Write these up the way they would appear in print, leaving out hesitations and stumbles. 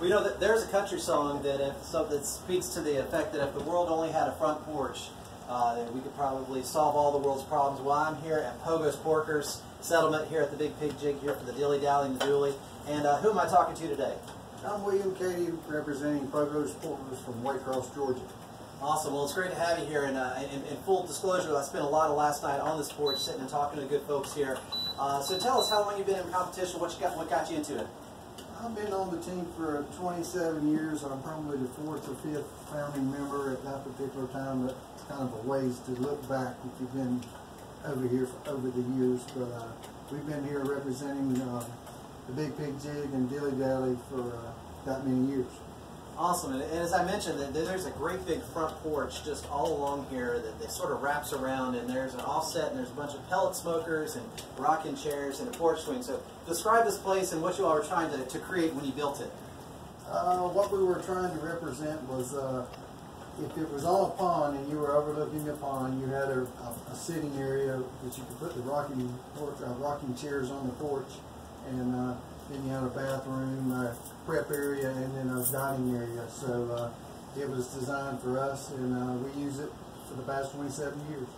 We know that there's a country song that that speaks to the effect that if the world only had a front porch, that we could probably solve all the world's problems. Well, I'm here at Pogo's Porkers Settlement here at the Big Pig Jig here for the Dilly, Dally, and the Dooley. And who am I talking to today? I'm William Cady, representing Pogo's Porkers from Waycross, Georgia. Awesome. Well, it's great to have you here. And in full disclosure, I spent a lot of last night on this porch sitting and talking to good folks here. So tell us how long you've been in competition, what got you into it? I've been on the team for 27 years. I'm probably the 4th or 5th founding member at that particular time, but it's kind of a ways to look back if you've been over here over the years. But we've been here representing the Big Pig Jig and Dilly Dally for that many years. Awesome. And as I mentioned, there's a great big front porch just all along here that sort of wraps around, and there's an offset, and there's a bunch of pellet smokers and rocking chairs and a porch swing. So describe this place and what you all were trying to create when you built it. What we were trying to represent was if it was on a pond and you were overlooking the pond, you had a sitting area that you could put the rocking chairs on the porch, and then you had a bathroom, a prep area, and then a dining area. So it was designed for us, and we use it for the past 27 years.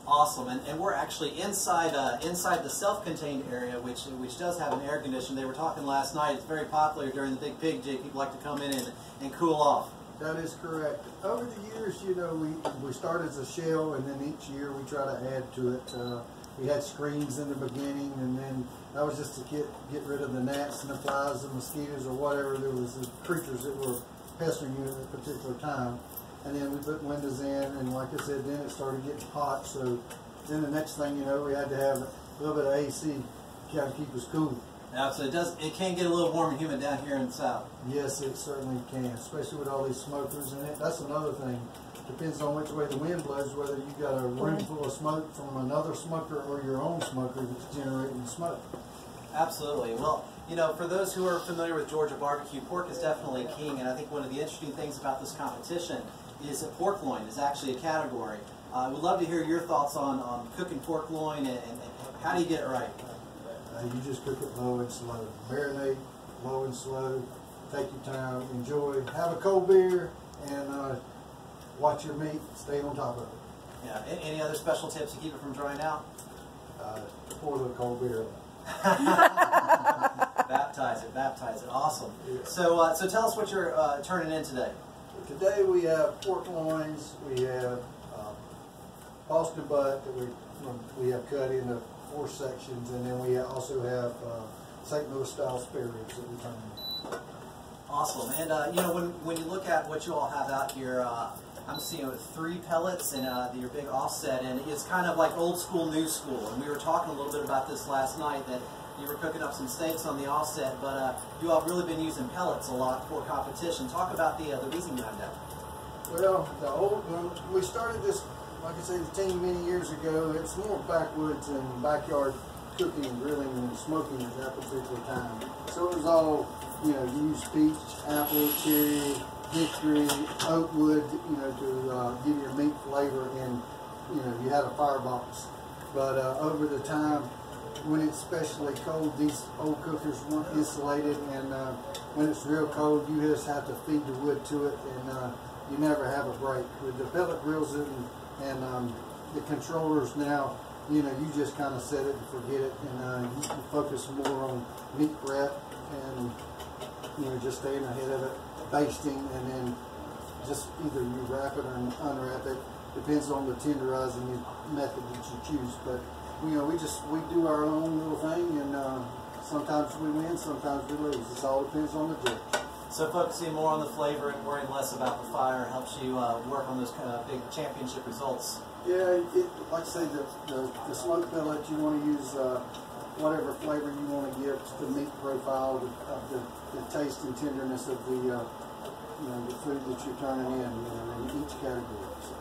Awesome, and we're actually inside the self-contained area, which does have an air conditioner. They were talking last night. It's very popular during the Big Pig Jig. People like to come in and cool off. That is correct. Over the years, you know, we started as a shell, and then each year we try to add to it. We had screens in the beginning, and then that was just to get rid of the gnats and the flies and mosquitoes or whatever there was the creatures that were pestering you at a particular time. And then we put windows in, and like I said, then it started getting hot. So then the next thing you know, we had to have a little bit of AC to kind of keep us cool. Yeah, so it can get a little warm and humid down here in the south. Yes, it certainly can, especially with all these smokers. And that's another thing. Depends on which way the wind blows, whether you've got a room full of smoke from another smoker or your own smoker that's generating smoke. Absolutely. Well, you know, for those who are familiar with Georgia barbecue, pork is definitely king, and I think one of the interesting things about this competition is that pork loin is actually a category. I would love to hear your thoughts on cooking pork loin and how do you get it right? You just cook it low and slow. Marinate low and slow. Take your time. Enjoy. Have a cold beer and watch your meat. Stay on top of it. Yeah. Any other special tips to keep it from drying out? Pour the cold beer. Baptize it. Awesome. Yeah. So tell us what you're turning in today. Today we have pork loins. We have Boston butt that we have cut into 4 sections, and then we also have St. Louis style spare ribs that we turn in. Awesome. And you know, when you look at what you all have out here, I'm seeing 3 pellets and your big offset, and it's kind of like old school, new school. And we were talking a little bit about this last night, that you were cooking up some steaks on the offset, but you all have really been using pellets a lot for competition. Talk about the reason behind that. Well, when we started this, like I said, the team many years ago, it's more backwoods and backyard cooking and grilling and smoking at that particular time. So it was all, you know, you use peach, apple, cherry, hickory, oak wood, you know, to give your meat flavor, and, you know, you had a firebox. But over the time, when it's especially cold, these old cookers weren't insulated, and when it's real cold, you just have to feed the wood to it, and you never have a break. With the pellet grills and the controllers now, you know, you just kind of set it and forget it, and you can focus more on meat prep and, you know, just staying ahead of it, basting, and then just either you wrap it or unwrap it. Depends on the tenderizing method that you choose. But, you know, we do our own little thing, and sometimes we win, sometimes we lose. It all depends on the judge. So focusing more on the flavor and worrying less about the fire helps you work on those kind of big championship results. Yeah, like I say, the smoke pellet, you want to use whatever flavor you want to give to the meat profile of the taste and tenderness of the you know, the food that you're turning in, you know, in each category. So.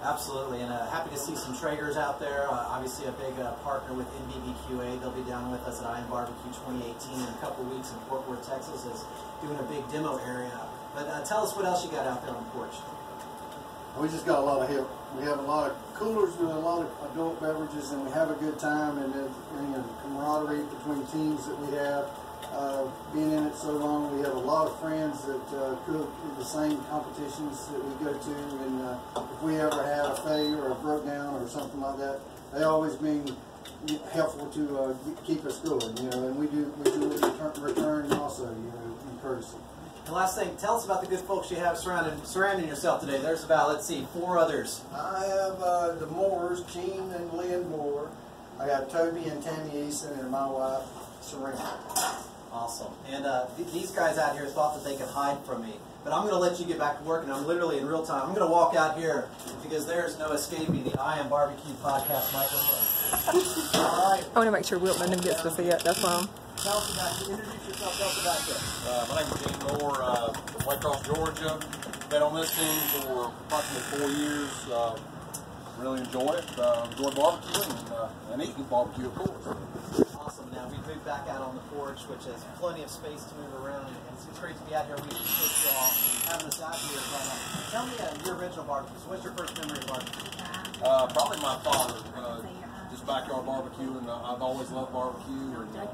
Absolutely, and happy to see some Traegers out there. Obviously, a big partner with NBBQA. They'll be down with us at Iron Barbecue 2018 in a couple of weeks in Fort Worth, Texas, is doing a big demo area. But tell us what else you got out there on the porch. We just got a lot of help. We have a lot of coolers with a lot of adult beverages, and we have a good time, and you know, camaraderie between teams that we have. Being in it so long, we have a lot of friends that cook in the same competitions that we go to, and if we ever had a failure or broke down or something like that, they always been helpful to keep us going, you know, and we do return also, you know, in courtesy. And last thing, tell us about the good folks you have surrounding yourself today. There's about, let's see, 4 others. I have the Moores, Gene and Lynn Moore. I got Toby and Tammy Eason and my wife, Serena. Awesome. And these guys out here thought that they could hide from me. But I'm going to let you get back to work, and I'm literally in real time. I'm going to walk out here because there's no escaping the I Am Barbecue podcast microphone. All right. I want to make sure Wilton gets to see it. That's why. Tell us about you. Introduce yourself. Tell us about you. My name is Gene Moore from White Cross, Georgia. Been on this team for approximately 4 years. Really enjoy it. Enjoy barbecuing and eating barbecue, of course. Awesome. Now we've moved back out on the porch, which has plenty of space to move around, and it's great to be out here. We appreciate you all having us out here. Tell me your original barbecue. So what's your first memory of barbecue? Probably my father. Just backyard barbecue, and I've always loved barbecue. And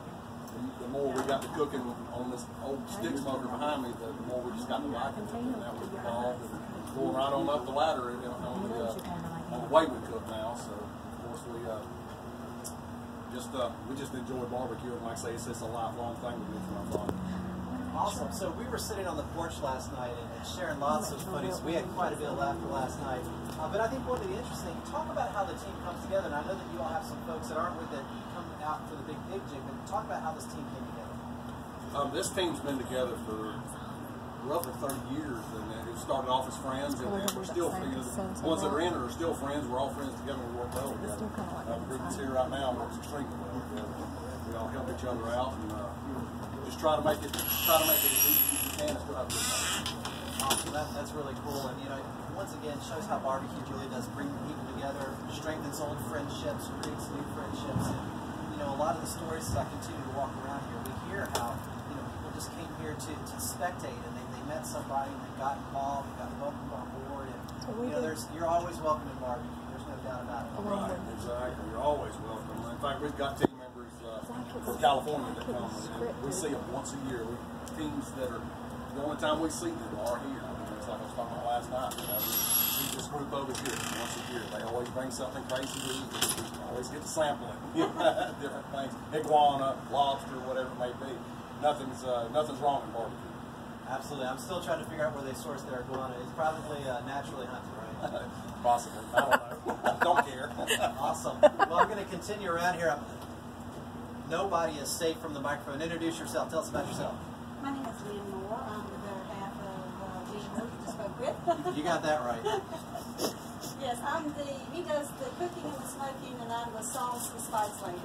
the more we got to cooking on this old stick smoker behind me, the more we just got to like it. And that was involved and going right on up the ladder on the way we cook now. So of course we just enjoy barbecue, and like I say, it's just a lifelong thing with me from my father. Awesome. So we were sitting on the porch last night and sharing lots of funnies. We had quite a bit of laughter last night. But I think one of the interesting, talk about how the team comes together. And I know that you all have some folks that aren't with it coming out for the big jig, but talk about how this team came together. This team's been together for roughly 30 years, and it started off as friends, and we're still, you know, the ones that are in it are still friends. We're all friends together, and we work well together. The group that's here right now works extremely well together. We all help each other out, and just try to make it as easy as you can and still have a good time. Awesome. That's really cool, and you know, once again, shows how barbecue really does bring people together, strengthens old friendships, creates new friendships. And, you know, a lot of the stories as I continue to walk around here, we hear how, you know, people just came here to spectate, and they met somebody and they got involved and got welcomed on board. And you know, you're always welcome in barbecue. There's no doubt about it. Right, exactly. You're always welcome. In fact, we've got team members from California that come, and we see them once a year. Teams that are the only time we see them are here. I mean, it's like I was talking about last night. You know, we this group over here once a year. They always bring something crazy to eat. We always get to sampling different things, iguana, lobster, whatever it may be. Nothing's wrong in barbecue. Absolutely. I'm still trying to figure out where they source their iguana. It's probably naturally hunted, right? Possibly. I don't know. Don't care. Awesome. Well, I'm going to continue around here. Nobody is safe from the microphone. Introduce yourself. Tell us about yourself. My name is Lynn Moore. I'm the better half of Gene Moore you just spoke with. You got that right. Yes, he does the cooking and the smoking, and I'm the sauce and spice lady.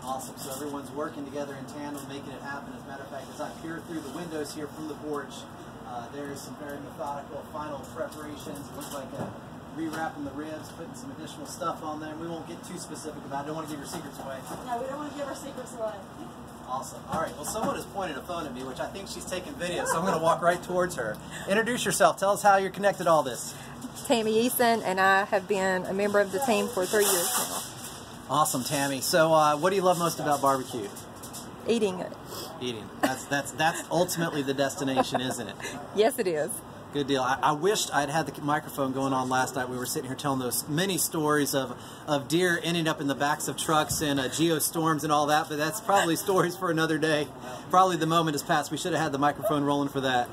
Awesome. So everyone's working together in tandem, making it happen. As a matter of fact, as I peer through the windows here from the porch, there is some very methodical final preparations. It looks like rewrapping the ribs, putting some additional stuff on there. We won't get too specific about it. I don't want to give your secrets away. No, we don't want to give our secrets away. Awesome. All right. Well, someone has pointed a phone at me, which I think she's taking video, so I'm going to walk right towards her. Introduce yourself. Tell us how you're connected to all this. Tammy Eason and I have been a member of the team for 3 years now. Awesome, Tammy. So what do you love most about barbecue? Eating it. Eating. That's ultimately the destination, isn't it? Yes, it is. Good deal. I wished I'd had the microphone going on last night. We were sitting here telling those many stories of deer ending up in the backs of trucks and geostorms and all that, but that's probably stories for another day. Probably the moment has passed. We should have had the microphone rolling for that.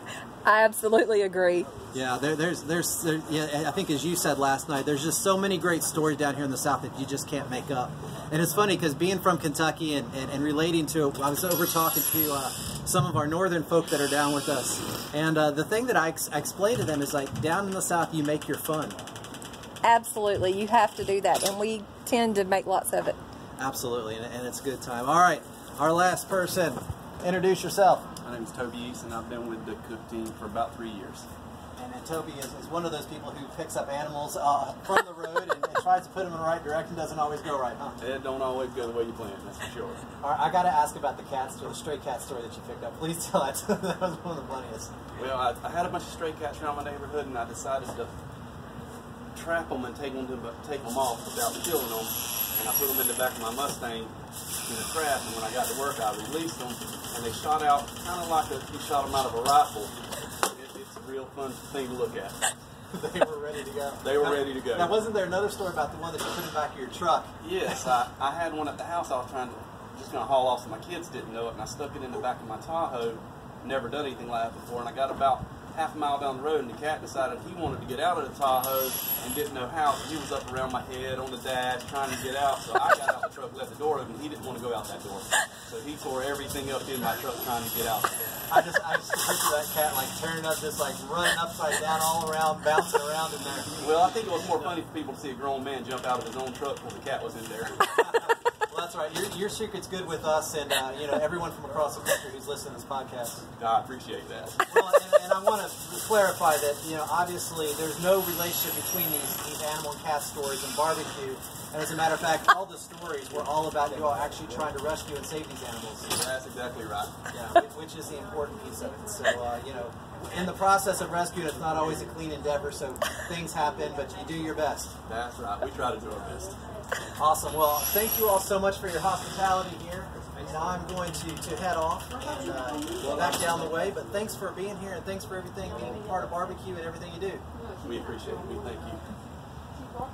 I absolutely agree. Yeah, yeah, I think as you said last night, there's just so many great stories down here in the South that you just can't make up. And it's funny because being from Kentucky and relating to, I was over talking to some of our northern folk that are down with us, and the thing that I explained to them is like, down in the South you make your fun. Absolutely, you have to do that, and we tend to make lots of it. Absolutely, and it's a good time. All right, our last person, introduce yourself. My name is Toby East, and I've been with the cook team for about 3 years. And Toby is one of those people who picks up animals from the road and tries to put them in the right direction. Doesn't always go right, huh? It don't always go the way you plan, that's for sure. All right, I got to ask about the cat story, the stray cat story that you picked up. Please tell that. That was one of the funniest. Well, I had a bunch of stray cats around my neighborhood, and I decided to trap them and take them off without killing them. and I put them in the back of my Mustang in the trap, and when I got to work, I released them, and they shot out kind of like you shot them out of a rifle. It's a real fun thing to look at. They were ready to go. They were ready to go. Now, wasn't there another story about the one that you put in the back of your truck? Yes, I had one at the house I was just going to haul off so my kids didn't know it, and I stuck it in the back of my Tahoe. Never done anything like that before, and I got about half a mile down the road, and the cat decided he wanted to get out of the Tahoe and didn't know how, so he was up around my head on the dash trying to get out. So I got out the truck, left the door open. He didn't want to go out that door, so he tore everything up in my truck trying to get out. I just picture that cat like tearing up, just like running upside down all around, bouncing around in there. Well, I think it was more funny for people to see a grown man jump out of his own truck when the cat was in there. Well, that's right. Your secret's good with us, and everyone from across the country who's listening to this podcast. I appreciate that. Well, and I want to clarify that obviously there's no relationship between these animal and cat stories and barbecue. And as a matter of fact, all the stories were all about you all actually trying to rescue and save these animals. That's exactly right. Yeah, which is the important piece of it. So in the process of rescue, it's not always a clean endeavor. So things happen, but you do your best. That's right. We try to do our best. Awesome. Well, thank you all so much for your hospitality here. And now I'm going to head off and go back down the way. But thanks for being here, and thanks for everything, being part of barbecue and everything you do. We appreciate it. We thank you.